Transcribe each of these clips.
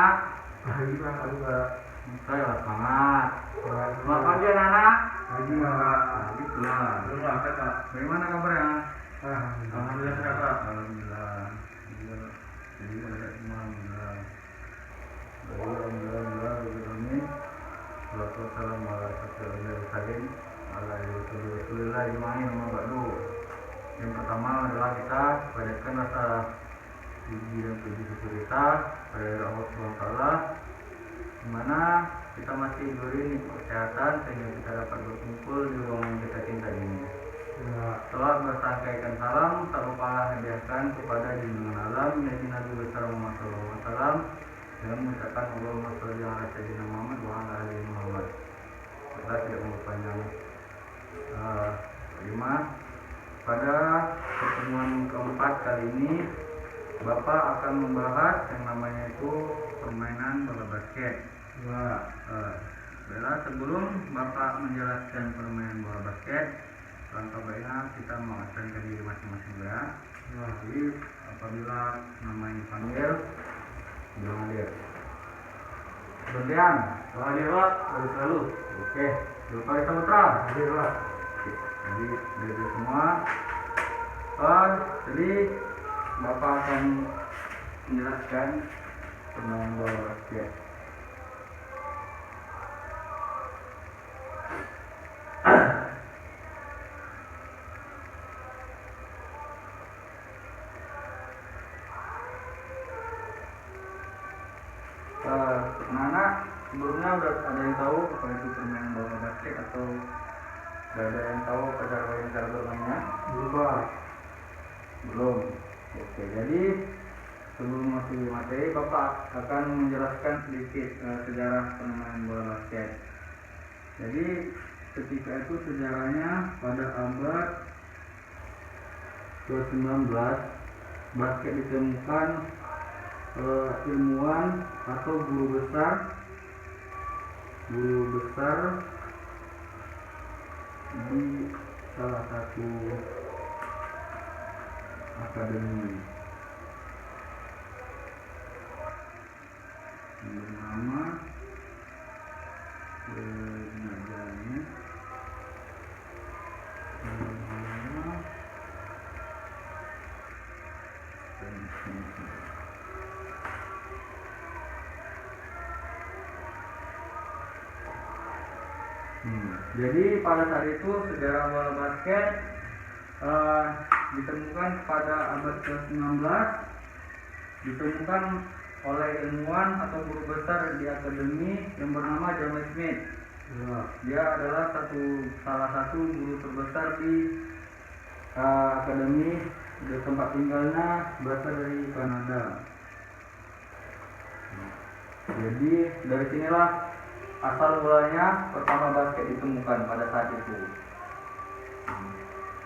anak-anak. Pagi Pak, pagi Pak. Saya semangat. Selamat pagi anak-anak. Pagi Pak. Gitu lah. Bagaimana kabarnya? Alhamdulillah sehat Pak. Alhamdulillah. Jadi ada semua alhamdulillah. Alhamdulillah. Wassalamualaikum warahmatullahi wabarakatuh. Yang pertama adalah kita panjatkan rasa puji dan syukur kita pada Allah Subhanahu wa taala, di mana kita masih diberi kesehatan sehingga kita dapat berkumpul di ruangan yang kita cintai ini. Setelah bersampaikan salam, tak lupa hadiahkan kepada junjungan alam Nabi besar Muhammad SAW dengan mengucapkan Allahumma sholli ala sayyidina Muhammad wa ala ali Muhammad. Kita tidak memperpanjang kelima. Pada pertemuan keempat kali ini, Bapak akan membahas yang namanya itu permainan bola basket. Sebelum Bapak menjelaskan permainan bola basket, langkah baiknya kita mengasahkan diri masing-masing ya. Jadi apabila namanya dipanggil, bilang hadir. Gantian, hadir Pak, harus selalu. Oke, lupa Saputra, hadir Pak. Jadi dari semua. Jadi Bapak akan menjelaskan permainan bola basket. Anak-anak sebelumnya udah ada yang tahu apa itu permainan bola basket atau udah ada yang tahu cara bermainnya? Belum. Oke, jadi sebelum masuk materi, Bapak akan menjelaskan sedikit sejarah permainan bola basket. Jadi ketika itu sejarahnya pada abad ke-19 basket ditemukan ilmuwan atau guru besar di salah satu akademi bernama Jadi pada saat itu sejarah bola basket ditemukan pada abad ke-19, ditemukan oleh ilmuwan atau guru besar di akademi yang bernama James Smith. Dia adalah salah satu guru terbesar di akademi, di tempat tinggalnya berasal dari Kanada. Jadi dari sinilah asal mulanya pertama basket ditemukan pada saat itu.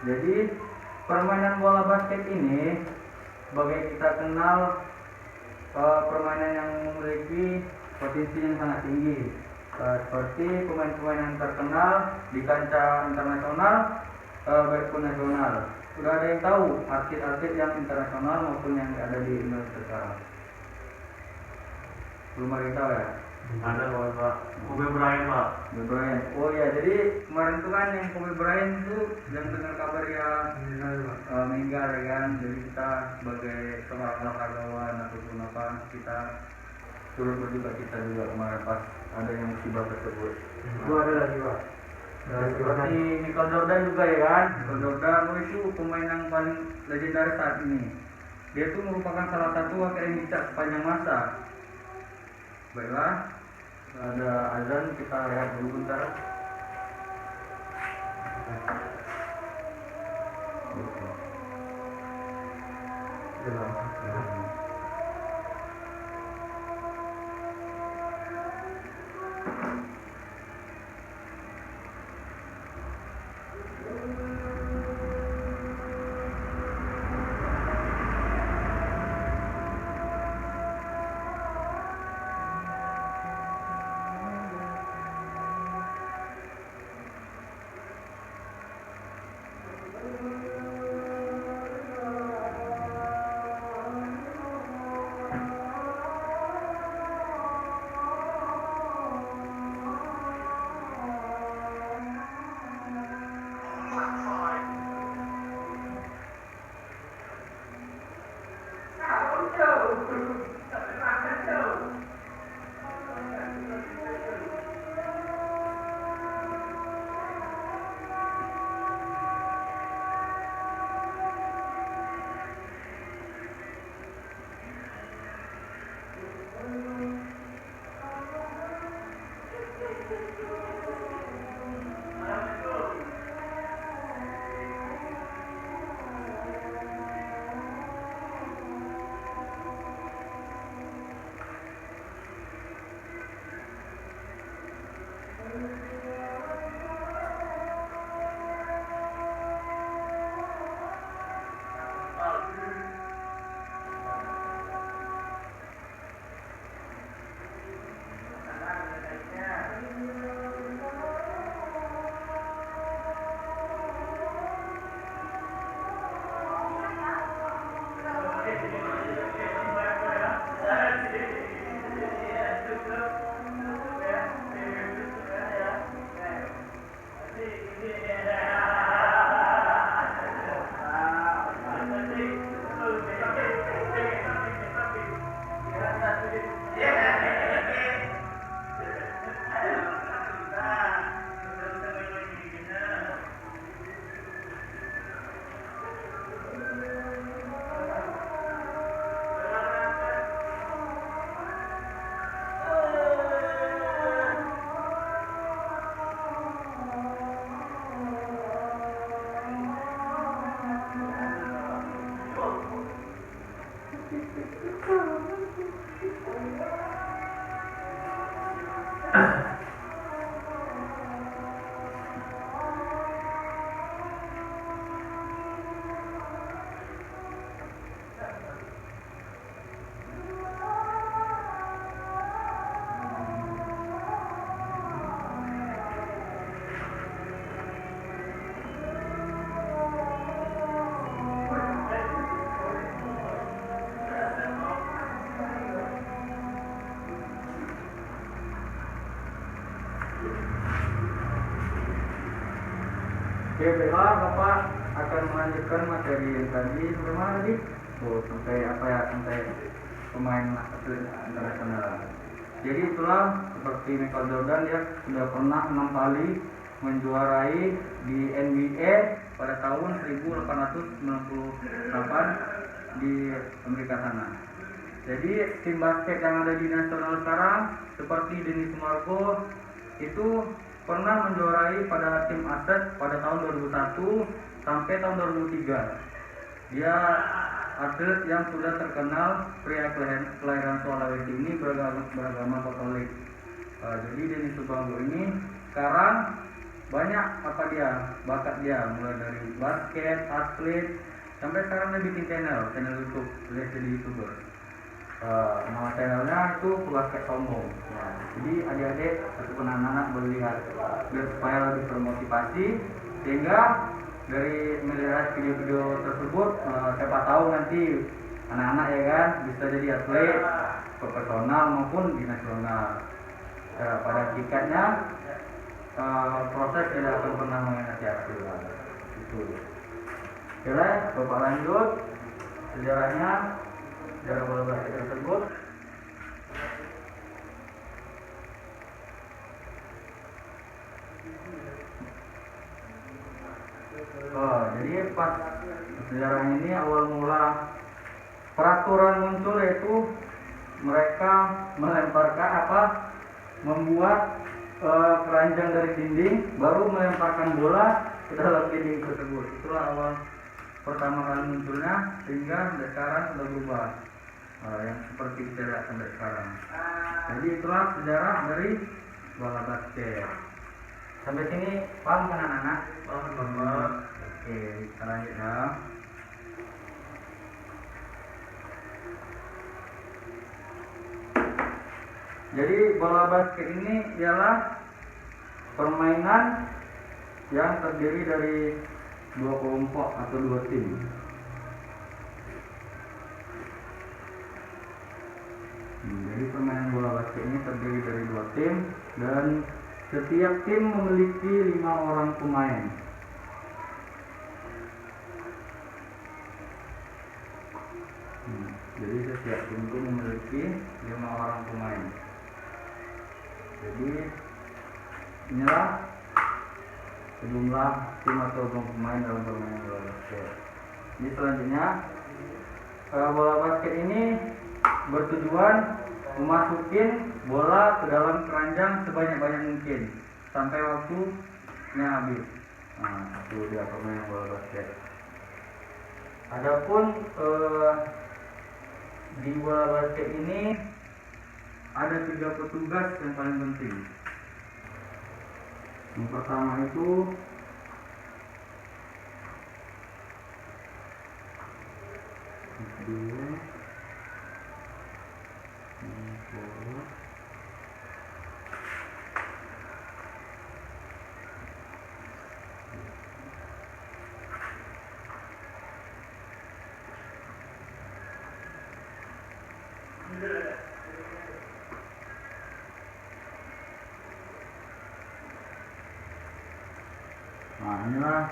Jadi permainan bola basket ini sebagai kita kenal permainan yang memiliki potensi yang sangat tinggi, seperti pemain-pemain yang terkenal di kancah internasional maupun nasional. Sudah ada yang tahu atlet-atlet yang internasional maupun yang ada di Indonesia sekarang? Belum ada yang tahu ya? Ada Pak. Kobe Bryant Pak. Kobe Bryant. Oh ya, jadi kemarin itu kan yang Kobe Bryant itu yang dengar kabar ya meninggal ya kan. Jadi kita sebagai seorang olahragawan ataupun apa, kita turut berduka cita juga kemarin pas ada yang musibah tersebut. Itu ada lagi Pak. Seperti Michael Jordan juga ya kan. Michael Jordan itu pemain yang paling legendaris saat ini. Dia itu merupakan salah satu wakil yang bijak sepanjang masa. Baiklah, ada azan, kita lihat dulu bentar. Oke, baiklah Bapak akan melanjutkan materi yang tadi sampai mana tadi? Oh, sampai apa ya? Sampai pemain atlet internasional. Jadi itulah seperti Michael Jordan, dia sudah pernah 6 kali menjuarai di NBA pada tahun 1898 di Amerika sana. Jadi tim basket yang ada di nasional sekarang seperti Denny Sumargo itu pernah menjuarai pada tim Aset pada tahun 2001 sampai tahun 2003. Dia atlet yang sudah terkenal, pria kelahiran Sulawesi ini beragama Katolik. Jadi Denny Sumargo ini sekarang banyak bakat dia, mulai dari basket, atlet, sampai sekarang dia bikin channel YouTube, dia jadi YouTuber. Nama channelnya itu Basket Sombong. Jadi adik-adik ataupun anak-anak boleh lihat biar supaya lebih termotivasi, sehingga dari melihat video-video tersebut siapa tahu nanti anak-anak ya kan bisa jadi atlet profesional maupun di nasional. Pada hakikatnya proses tidak akan pernah mengkhianati hasil. Itu. Oke, Bapak lanjut sejarahnya. Sejarah bola basket tersebut. Jadi pas sejarah ini awal mula peraturan muncul yaitu mereka membuat keranjang dari dinding, baru melemparkan bola ke dalam dinding tersebut. Itulah awal pertama kali munculnya, sehingga sampai sekarang sudah berubah yang seperti kita lihat sampai sekarang. Jadi itulah sejarah dari bola basket. Sampai sini paham kan anak-anak? Paham Bapak. Oke, kita lanjut ya. Jadi bola basket ini ialah permainan yang terdiri dari dua kelompok atau dua tim. Jadi permainan bola basket ini terdiri dari dua tim dan setiap tim memiliki 5 orang pemain. Jadi setiap tim itu memiliki 5 orang pemain. Jadi inilah sejumlah tim atau pemain dalam permainan bola basket. Ini selanjutnya bola basket ini bertujuan memasukin bola ke dalam keranjang sebanyak-banyak mungkin sampai waktunya habis. Itu dia permainan bola basket. Adapun di bola basket ini ada 3 petugas yang paling penting. Yang pertama itu dua, forward. Nah, inilah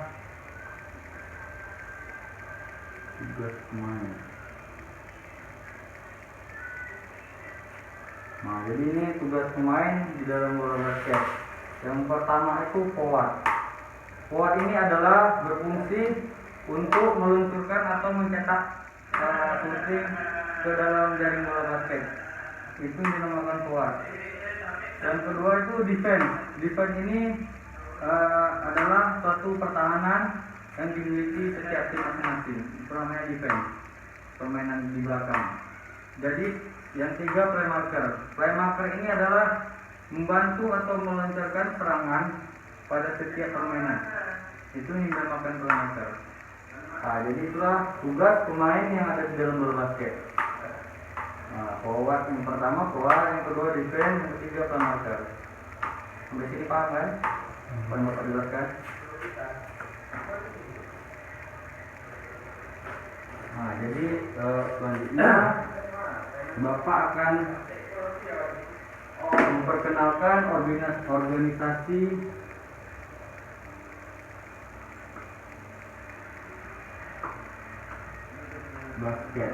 tugas pemain. Nah, jadi ini tugas pemain di dalam bola basket. Yang pertama itu forward. Forward ini adalah berfungsi untuk meluncurkan atau mencetak shooting ke dalam jaring bola basket. Itu dinamakan forward. Yang kedua itu defense. Defense ini adalah suatu pertahanan yang dimiliki setiap tim masing-masing. Itu namanya defense, permainan di belakang. Jadi yang tiga playmaker. Playmaker ini adalah membantu atau melancarkan serangan pada setiap permainan. Itu yang dinamakan playmaker. Nah, jadi itulah tugas pemain yang ada di dalam bola basket. Nah, forward yang pertama forward, yang kedua defense, yang ketiga playmaker. Sampai sini paham kan? Bapak jelaskan. Nah, jadi selanjutnya Bapak akan memperkenalkan organisasi basket.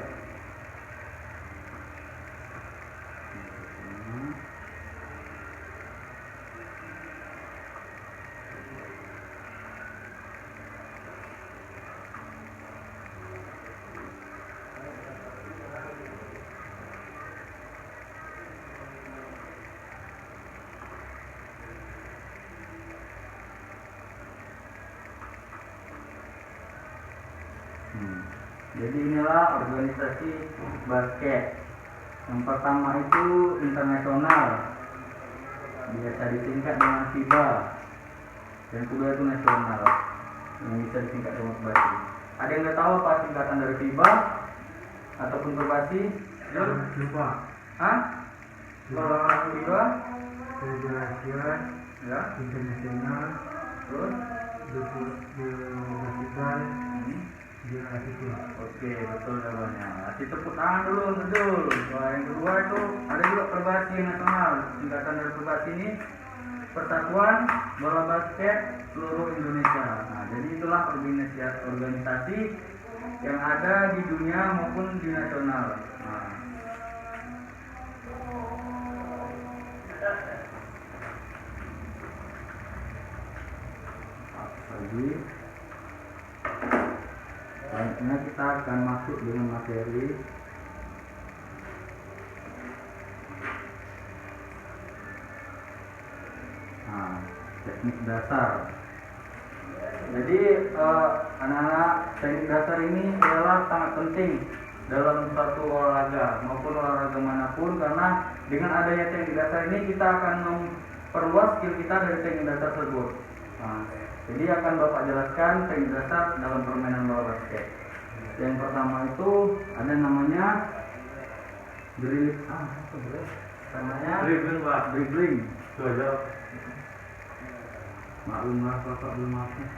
Jadi inilah organisasi basket. Yang pertama itu internasional, biasa disingkat dengan FIBA. Yang kedua itu nasional, yang bisa disingkat dengan perbasi. Ada yang nggak tahu apa singkatan dari FIBA ataupun perbasi? Lupa. Hah? Kalau FIBA? Federasi Ya. Internasional. Terus? Basketball. Oke, betul jawabannya. Kasih tepuk tangan dulu, betul. Wah, yang kedua itu ada juga perbasi nasional. Singkatan dari perbasi ini Persatuan Bola Basket Seluruh Indonesia. Nah, jadi itulah organisasi yang ada di dunia maupun di nasional. Nah. Lagi. Selanjutnya kita akan masuk dengan materi teknik dasar. Jadi anak-anak, teknik dasar ini adalah sangat penting dalam suatu olahraga maupun olahraga manapun, karena dengan adanya teknik dasar ini kita akan memperluas skill kita dari teknik dasar tersebut. Jadi akan Bapak jelaskan teknik dasar dalam permainan bola basket. Yang pertama itu ada namanya dribbling. Itu aja. Maklumlah Bapak belum masuk.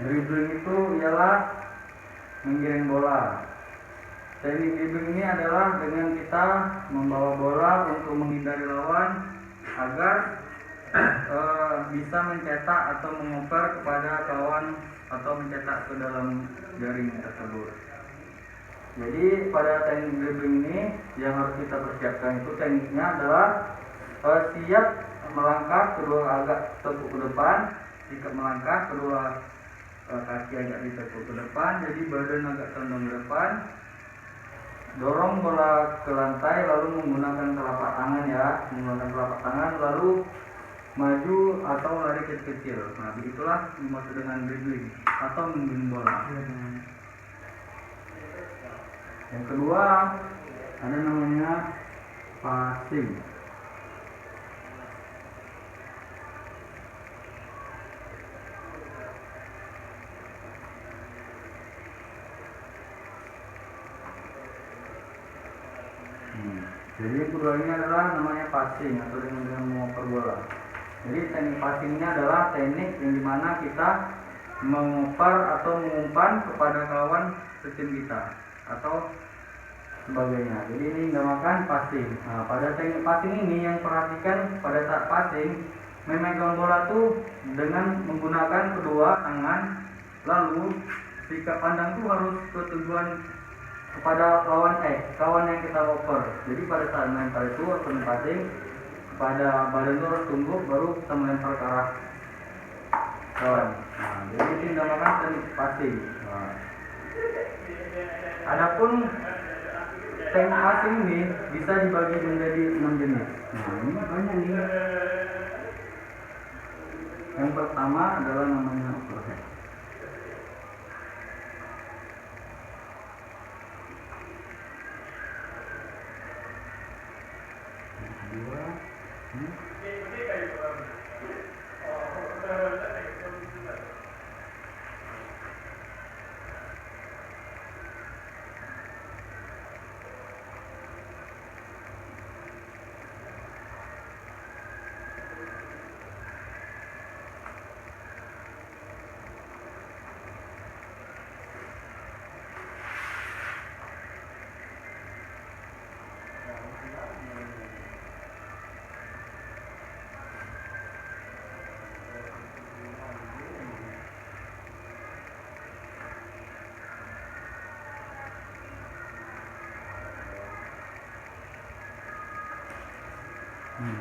Dribbling itu ialah menggiring bola. Teknik dribbling ini adalah dengan kita membawa bola untuk menghindari lawan agar bisa mencetak atau mengoper kepada kawan atau mencetak ke dalam jaring tersebut. Jadi pada teknik dribbling ini yang harus kita persiapkan itu tekniknya adalah siap melangkah, kedua agak tepuk ke depan, sikap melangkah, kedua kaki agak ditekuk ke depan, jadi badan agak condong ke depan, dorong bola ke lantai, lalu menggunakan telapak tangan, lalu maju atau lari kecil-kecil. Nah, begitulah dimaksud dengan dribbling atau menggiring bola. Yang kedua ada namanya passing. Jadi kedua ini adalah namanya passing atau dengan mengoper bola. Jadi teknik passing ini adalah teknik yang dimana kita mengoper atau mengumpan kepada kawan setim kita atau sebagainya. Jadi ini dinamakan passing. Nah, pada teknik passing ini yang perhatikan pada saat passing memegang bola tuh dengan menggunakan kedua tangan, lalu sikap pandang tuh harus ke tujuan kepada kawan yang kita oper. Jadi pada saat melempar itu atau passing, pada badan itu harus tunduk baru kita melempar ke arah kawan. Nah, jadi ini dinamakan teknik passing. Nah, adapun teknik passing ini bisa dibagi menjadi 6 jenis. Nah, ini banyak nih. Yang pertama adalah namanya overhead.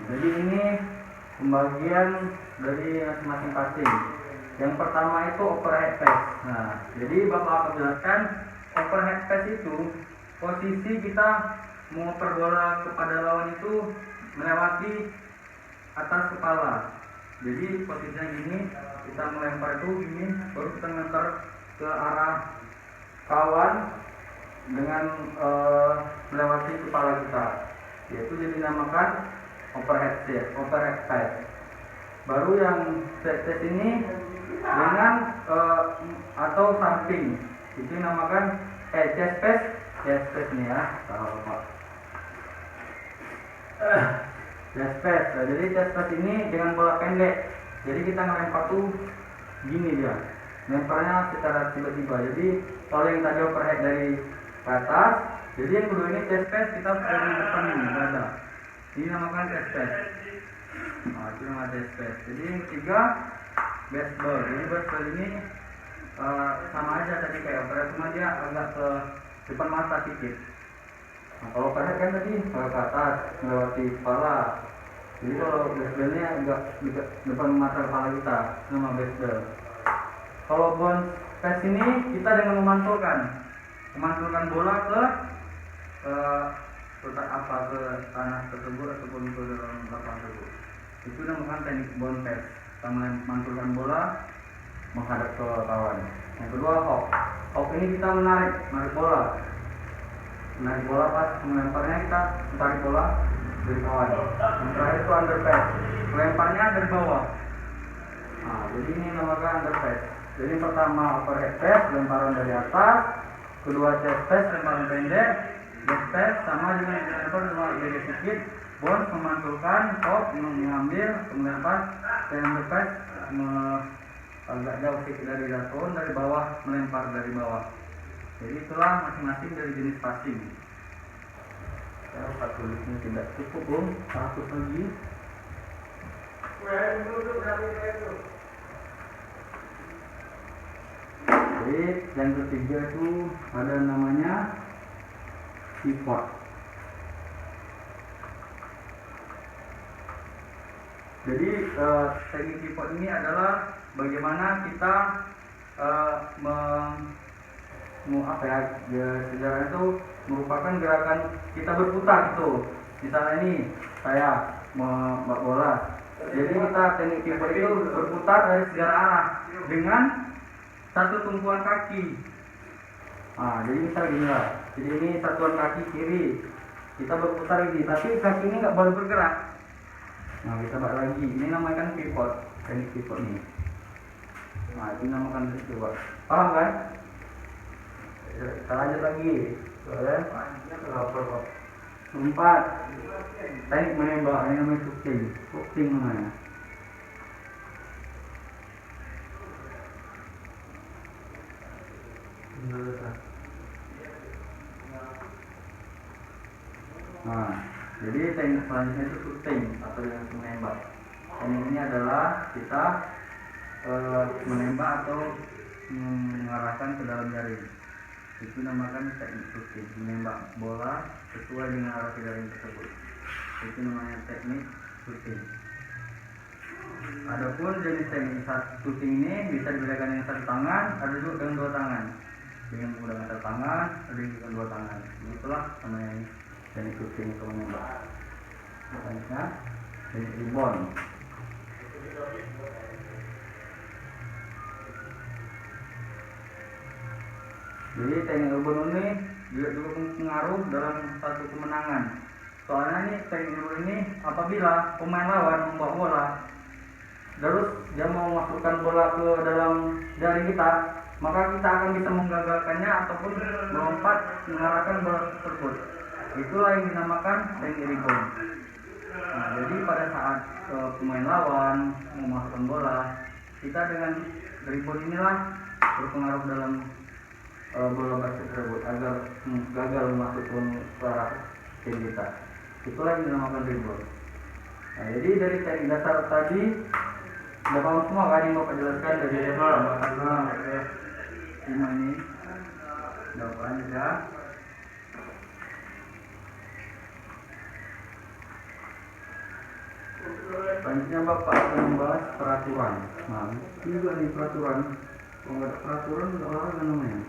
Jadi ini pembagian dari masing-masing passing. Yang pertama itu overhead pass. Nah, jadi Bapak akan jelaskan overhead pass itu posisi kita mengoper bola kepada lawan itu melewati atas kepala. Jadi posisinya gini, kita melempar itu gini, baru kita melempar ke arah kawan dengan melewati kepala kita. Yaitu jadi dinamakan overhead pass. Baru yang set ini dengan atau samping itu dinamakan chest pass nih ya, salah Pak. Chest pass. Nah, jadi chest pass ini dengan bola pendek. Jadi kita ngelempar tuh gini dia, lemparnya secara tiba-tiba. Jadi kalau yang tadi overhead dari ke atas, jadi yang kedua ini chest pass kita dari depan ini ada. Ini namakan chest pass. Nah, itu nama chest pass. Jadi yang ketiga baseball. Jadi baseball ini sama aja tadi kayak overhead, cuma dia agak ke depan mata sedikit. Nah, kalau overhead kan tadi ke atas melewati kepala. Jadi kalau baseballnya agak depan mata kepala kita, nama baseball. Kalau bounce pass ini kita dengan memantulkan bola ke tanah tersebut ataupun ke dalam lapangan tersebut. Itu namanya teknik bounce pass. Kita memantulkan bola menghadap ke kawan. Yang kedua hop ini kita menarik bola. Menarik bola pas melemparnya kita tarik bola dari kawan. Yang terakhir itu underpass. Melemparnya dari bawah. Nah, jadi ini namanya underpass. Jadi pertama overhead pass, lemparan dari atas. Kedua chest pass, lemparan pendek. Chest pass sama dengan lempar lebih sedikit. Bounce memantulkan, hop mengambil, melempar. Dan underpass agak jauh sedikit dari jatuh, dari bawah melempar dari bawah. Jadi itulah masing-masing dari jenis passing. Saya lupa tulisnya tidak cukup belum, 100 lagi. Jadi yang ketiga itu ada namanya pivot. Jadi teknik pivot ini adalah bagaimana kita sejarah itu merupakan gerakan kita berputar gitu. Misalnya ini saya membawa bola. Jadi kita teknik pivot itu berputar dari segala arah dengan satu tumpuan kaki. Jadi misal gini lah, jadi ini satuan kaki kiri, kita berputar ini, tapi kaki ini nggak boleh bergerak. Kita balik lagi, ini namanya kan pivot, teknik pivot nih. Itu namakan pivot, paham kan? Kita lanjut lagi, boleh? Empat, teknik menembak, ini namanya shooting namanya. Jadi teknik selanjutnya itu shooting atau yang menembak. Teknik ini adalah kita menembak atau mengarahkan ke dalam jaring. Itu namakan teknik shooting, menembak bola sesuai dengan arah jaring tersebut. Itu namanya teknik shooting. Adapun jenis teknik shooting ini bisa dibedakan dengan satu tangan, ada juga dengan dua tangan. Dengan menggunakan satu tangan, ada dengan dua tangan. Itulah namanya teknik shooting atau menembak. Selanjutnya teknik rebound. Jadi teknik rebound ini juga pengaruh dalam satu kemenangan. Soalnya nih teknik rebound ini apabila pemain lawan membawa bola, terus dia mau masukkan bola ke dalam jaring kita, maka kita akan bisa menggagalkannya ataupun melompat mengarahkan bola tersebut. Itulah yang dinamakan teknik rebound. Jadi pada saat pemain lawan memasukkan bola, kita dengan rebound inilah berpengaruh dalam bola basket tersebut agar gagal masuk ke arah tim kita. Itulah yang dinamakan rebound. Jadi dari teknik dasar tadi udah paham semua kan yang Bapak jelaskan dari karena ini udah paham ya. Selanjutnya Bapak akan membahas peraturan. Ini juga nih peraturan. Kalau nggak ada peraturan nggak olahraga namanya.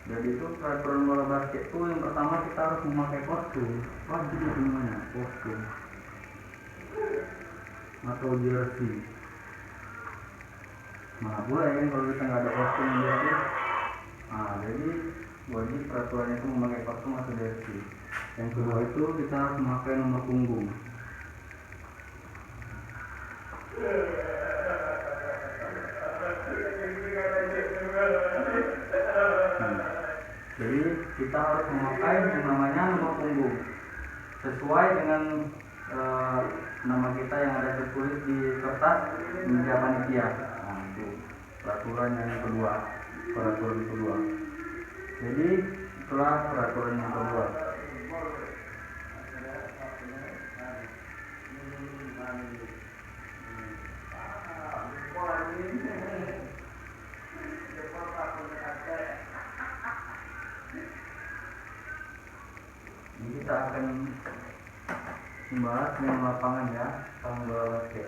Jadi itu peraturan bola basket itu yang pertama kita harus memakai kostum. Wajib itu namanya kostum atau jersey. Boleh kan kalau kita nggak ada kostum jersey. Jadi wajib peraturan itu memakai kostum atau jersey. Yang kedua itu kita harus memakai nomor punggung. Jadi kita harus memakai yang namanya nomor punggung sesuai dengan nama kita yang ada tertulis di kertas meja panitia. Itu peraturan yang kedua. Jadi itulah peraturan yang kedua. Ini kita akan membahas dengan lapangan ya, lapangan bola basket.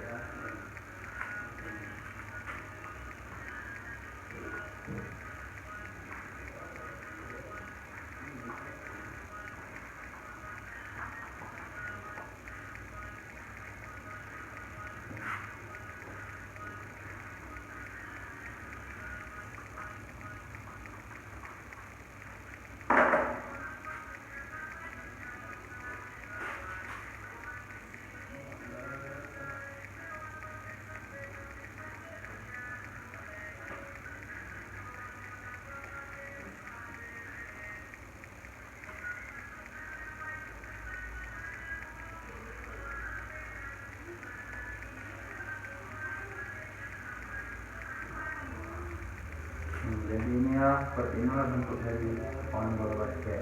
Jadi seperti inilah bentuk dari lapangan bola basket.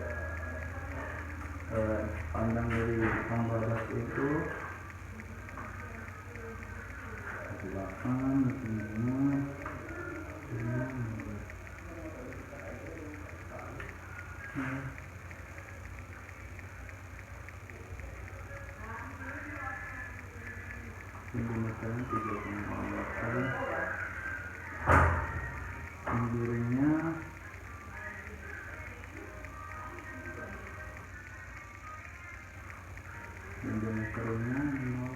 Panjang dari lapangan bola basket itu ke belakang, diameternya 0,5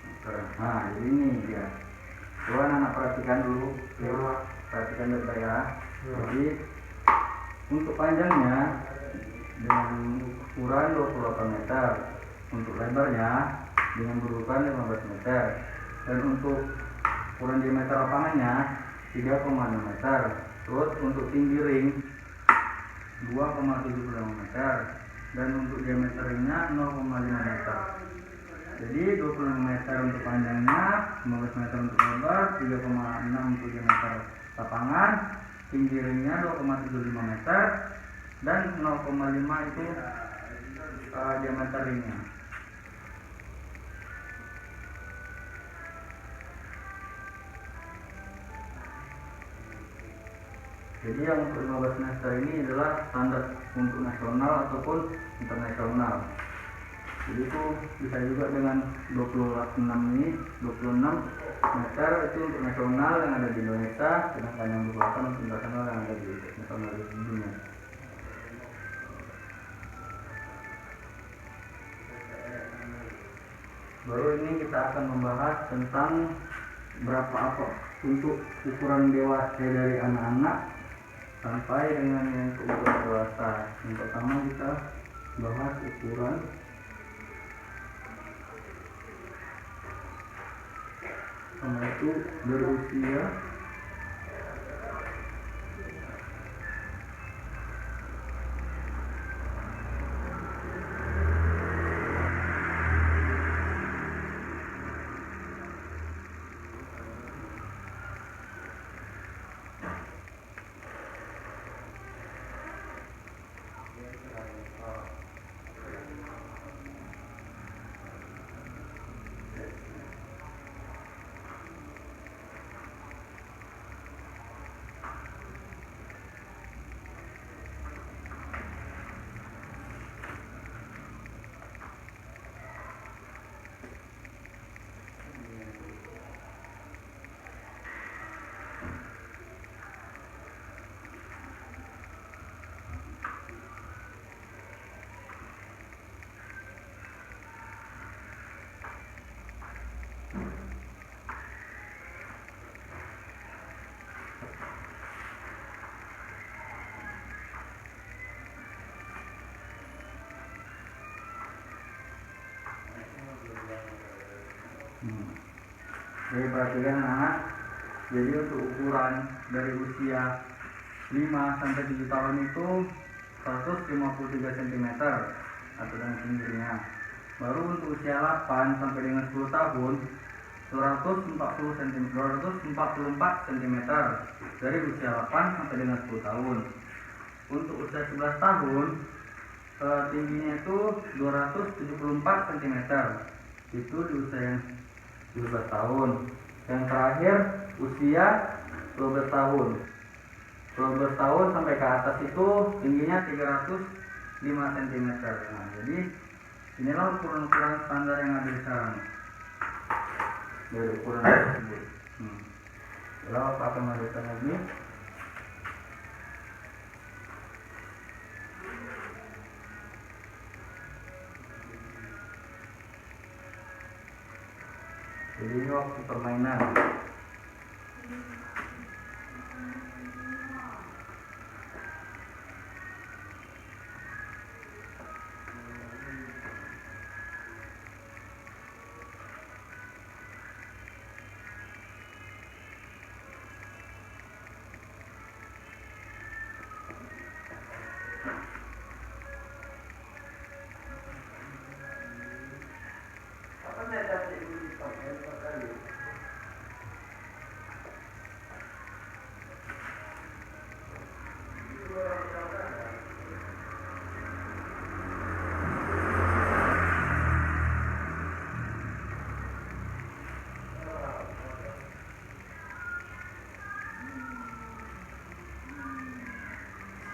meter. Nah jadi ini dia. Coba anak perhatikan dulu, perhatikan baik-baik ya. Jadi untuk panjangnya dengan ukuran 28 meter, untuk lebarnya dengan berukuran 15 meter, dan untuk ukuran diameter lapangannya 3,6 meter. Terus untuk tinggi ring 2,75 meter, dan untuk diameter ringnya 0,5 meter. Jadi 26 meter untuk panjangnya, 15 meter untuk lebar, 3,6 untuk diameter lapangan, tinggi ringnya 2,75 meter, dan 0,5 itu diameter ringnya. Jadi yang untuk 15 meter ini adalah standar untuk nasional ataupun internasional. Jadi itu bisa juga dengan 26 ini, 26 meter itu untuk nasional yang ada di Indonesia, sedangkan yang 28 untuk internasional yang ada di nasional di dunia. Baru ini kita akan membahas tentang berapa apa untuk ukuran dewasa dari anak-anak sampai dengan yang ukuran dewasa. Yang pertama kita bahas ukuran yaitu berusia Jadi perhatikan anak-anak. Jadi untuk ukuran dari usia 5 sampai 7 tahun itu 153 cm atau dengan tingginya. Baru untuk usia 8 sampai dengan 10 tahun 244 cm dari usia 8 sampai dengan 10 tahun. Untuk usia 11 tahun tingginya itu 274 cm. Itu di usia yang 12 tahun. Yang terakhir usia 12 tahun. 12 tahun sampai ke atas itu tingginya 305 cm. Nah, jadi inilah ukuran-ukuran standar yang ada di sekarang dari ukuran tersebut. Lalu apa akan melanjutkan lagi? Jadi ini waktu permainan.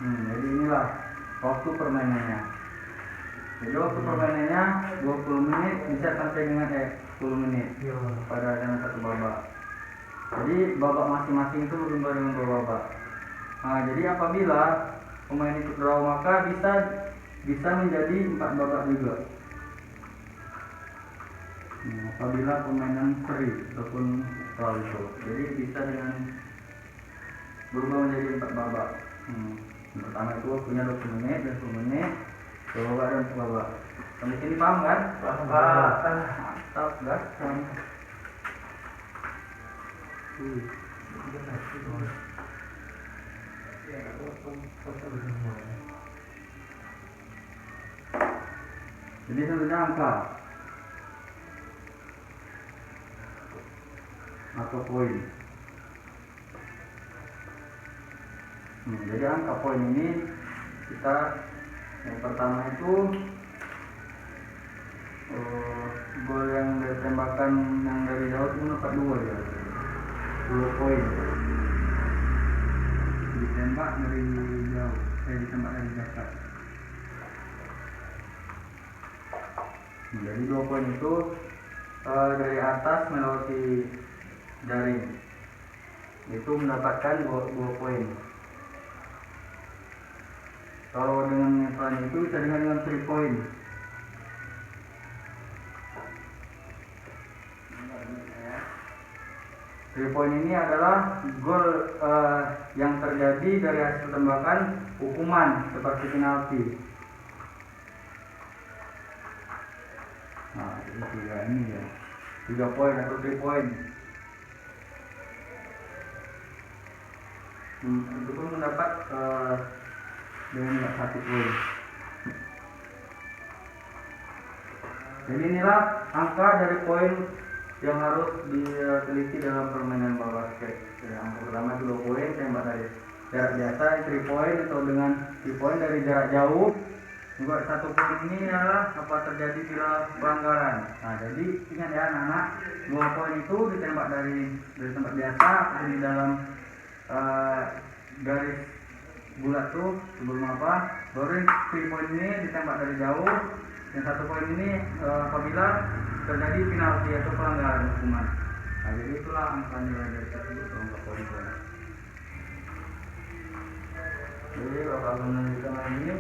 Jadi inilah waktu permainannya. Jadi waktu permainannya 20 menit bisa sampai dengan 10 menit pada dalam satu babak. Jadi babak masing-masing itu berubah dengan 2 babak. Nah, jadi apabila pemain itu draw maka bisa bisa menjadi 4 babak juga. Apabila permainan seri ataupun foul itu, jadi bisa dengan berubah menjadi 4 babak. Pertama itu waktunya 20 menit dan 10 menit, 2 babak dan 1 babak. Sampai sini paham kan? Paham. Mantap kan? Jadi sebenarnya angka atau poin. Jadi angka poin ini kita yang pertama itu gol yang dari tembakan yang dari jauh itu dapat 2 ya, 2 poin. Ditembak dari jauh, ditembak dari dekat. Jadi 2 poin itu dari atas melewati jaring itu mendapatkan 2 poin. Kalau dengan yang lain itu bisa dengan 3 poin. 3 poin ini adalah gol yang terjadi dari hasil tembakan hukuman seperti penalti. Nah, ini ya, 3 poin atau 3 poin. Itu pun mendapat dengan 1 poin. Jadi inilah angka dari poin yang harus diteliti dalam permainan bola basket. Yang pertama itu 2 poin tembak dari jarak biasa, 3 poin atau dengan 3 poin dari jarak jauh. Juga 1 poin ini adalah apa terjadi bila pelanggaran. Nah, jadi ingat ya anak-anak, 2 poin itu ditembak dari tempat biasa atau di dalam garis bulat tuh sebelum apa. Baru 3 poin ini ditembak dari jauh. Yang 1 poin ini apabila terjadi penalti atau pelanggaran hukuman. Nah, jadi itulah angka nilai dari tersebut angka poin. Jadi bakal menunjukkan lagi.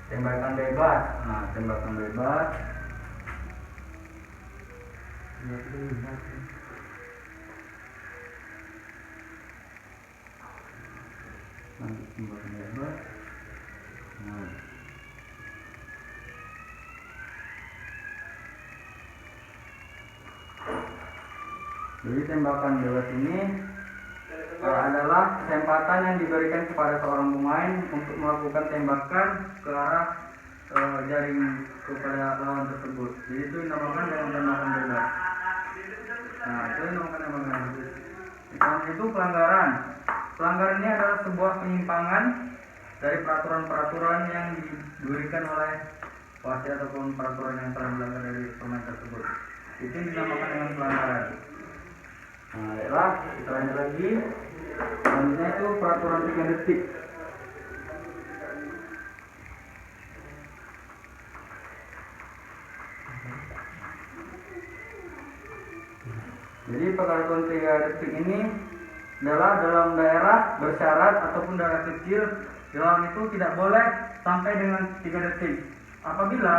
Tembakan bebas. Nah, tembakan bebas. Tembakan bebas. Nah. Jadi tembakan bebas ini adalah kesempatan yang diberikan kepada seorang pemain untuk melakukan tembakan ke arah jaring kepada lawan tersebut. Jadi itu dinamakan dengan tembakan bebas. Nah, itu dinamakan tembakan bebas. Yang itu pelanggaran. Pelanggaran ini adalah sebuah penyimpangan dari peraturan-peraturan yang diberikan oleh wasit ataupun peraturan yang telah dilanggar dari pemain tersebut. Itu dinamakan dengan pelanggaran. Nah, baiklah, kita lanjut lagi. Selanjutnya itu peraturan 3 detik. Jadi peraturan 3 detik ini adalah dalam daerah bersyarat ataupun daerah kecil, lawan itu tidak boleh sampai dengan 3 detik. Apabila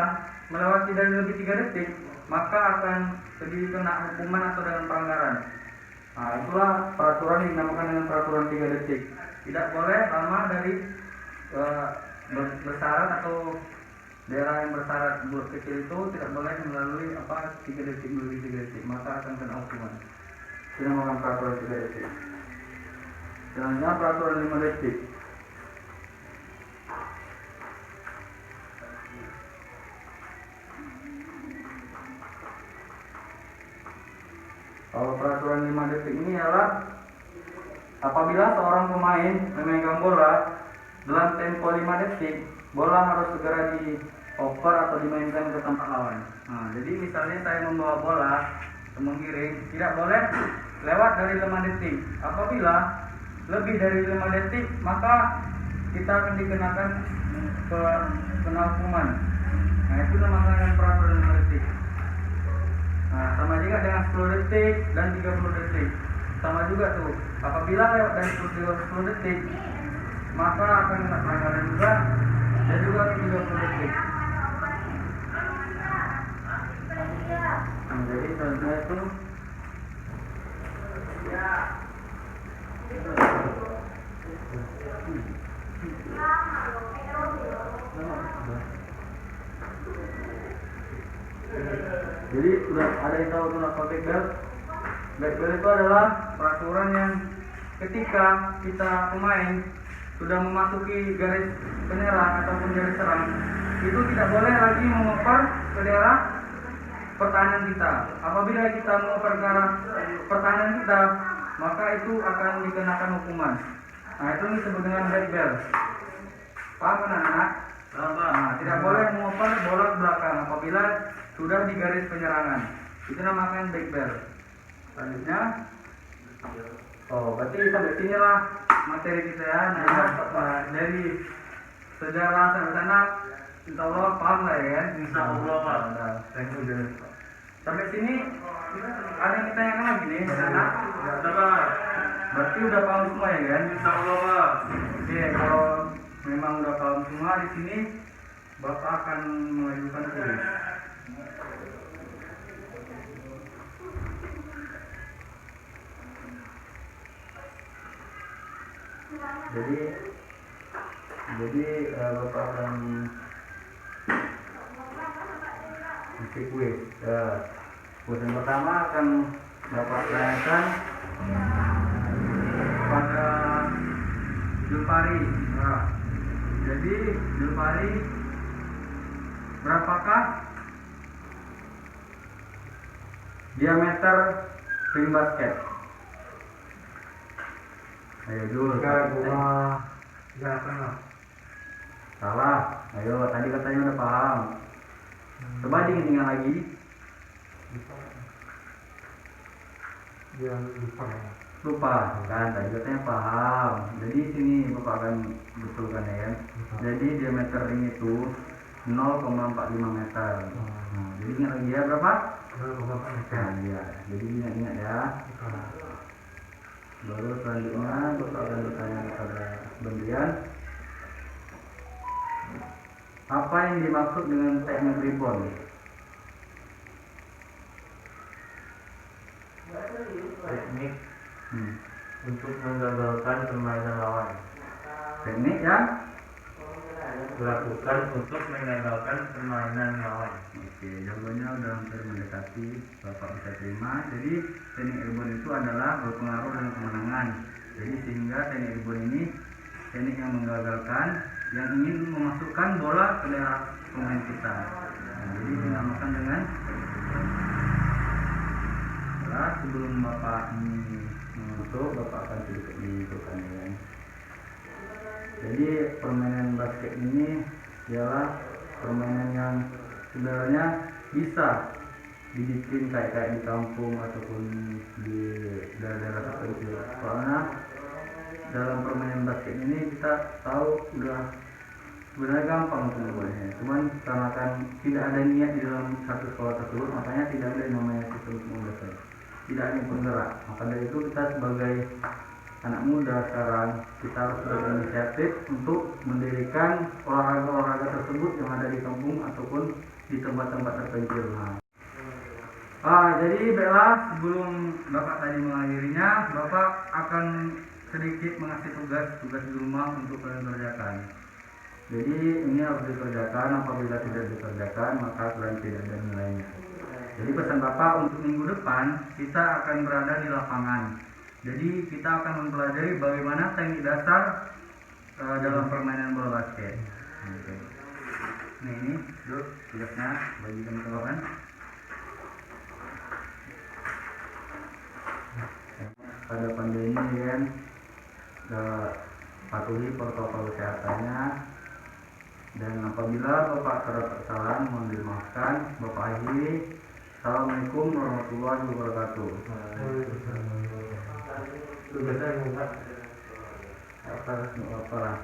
melewati dari lebih 3 detik, maka akan dikena hukuman atau dengan pelanggaran. Nah, itulah peraturan yang dinamakan dengan peraturan 3 detik. Tidak boleh lama dari bersyarat atau daerah yang bersyarat buat kecil itu tidak boleh melalui 3 detik lebih 3 detik, maka akan kena hukuman. Itu dinamakan peraturan 3 detik. Selanjutnya peraturan 5 detik. Kalau peraturan 5 detik ini adalah apabila seorang pemain memegang bola dalam tempo 5 detik, bola harus segera dioper atau dimainkan ke tempat lawan. Nah, jadi misalnya saya membawa bola menggiring, tidak boleh lewat dari 5 detik. Apabila lebih dari 5 detik, maka kita akan dikenakan kena hukuman. Nah, itu namanya peraturan 5 detik. Nah, sama juga ingat dengan 10 detik dan 30 detik. Sama juga tuh, apabila lewat dari 10 detik, maka akan kena pelanggaran juga, dan juga 30 detik. Nah, jadi contohnya itu jadi sudah ada yang tahu tentang black belt. Black belt itu adalah peraturan yang ketika kita pemain sudah memasuki garis penyerang ataupun garis serang, itu tidak boleh lagi mengoper ke daerah pertahanan kita. Apabila kita mengoper ke arah pertahanan kita, maka itu akan dikenakan hukuman. Nah, itu disebut dengan black belt. Paham anak-anak? Nah, tidak boleh mengoper bola ke belakang apabila sudah di garis penyerangan. Itu namanya black belt. Selanjutnya, berarti sampai sinilah materi kita ya. Nah, dari sejarah sampai sana, insya Allah paham lah ya. Insya Allah Pak. Sampai sini ada yang ditanyakan lagi nih, anak. Berarti udah paham semua ya kan? Insya Allah Pak. Oke, kalau memang udah paham semua di sini, Bapak akan mengajukan kuis. Jadi Bapak akan isi kuis. Kuis yang pertama akan Bapak tanyakan pada Julpari. Nah, jadi Julpari, berapakah diameter ring basket? Ayo Jul. 3,8. Salah. Ayo, tadi katanya udah paham. Coba diingat lagi. Yang lupa ya. Lupa kan, tadi katanya paham. Jadi sini Bapak akan betulkan ya. Jadi diameter ring itu 0,45 meter. Nah, jadi ingat lagi ya berapa? 0,4 meter. Nah, ya. Jadi ingat ya. Baru selanjutnya Bapak akan bertanya kepada Bendian, apa yang dimaksud dengan teknik rebound? Teknik untuk menggagalkan permainan lawan. Teknik yang Dilakukan untuk menggagalkan permainan lawan. oke, jawabannya udah hampir mendekati, Bapak bisa terima. Jadi teknik rebound itu adalah berpengaruh dengan kemenangan. Jadi sehingga teknik rebound ini teknik yang menggagalkan yang ingin memasukkan bola ke daerah pemain kita. Nah, jadi dinamakan dengan sebelum Bapak ini menutup, Bapak akan sedikit menunjukkan ya. Jadi permainan basket ini ialah permainan yang sebenarnya bisa dibikin kayak di kampung ataupun di daerah-daerah terpencil. Soalnya dalam permainan basket ini kita tahu udah sebenarnya gampang untuk membuatnya. Cuman karena kan tidak ada niat di dalam satu sekolah tersebut, makanya tidak ada yang namanya sistem basket. Tidak ada yang penggerak. Maka dari itu kita sebagai anak muda sekarang kita harus berinisiatif untuk mendirikan olahraga-olahraga tersebut yang ada di kampung ataupun di tempat-tempat terpencil. Jadi baiklah, sebelum Bapak tadi mengakhirinya, Bapak akan sedikit mengasih tugas di rumah untuk kalian kerjakan. Jadi ini harus dikerjakan, apabila tidak dikerjakan maka kalian tidak ada nilainya. Jadi pesan Bapak untuk minggu depan kita akan berada di lapangan. Jadi kita akan mempelajari bagaimana teknik dasar dalam permainan bola basket. Nah ini, Duk, tugasnya bagi teman-teman. Pada pandemi ini kan, patuhi protokol kesehatannya. Dan apabila Bapak terdapat kesalahan, mohon dimaafkan. Bapak akhiri. Assalamualaikum warahmatullahi wabarakatuh. Tugasnya enggak Apa lah.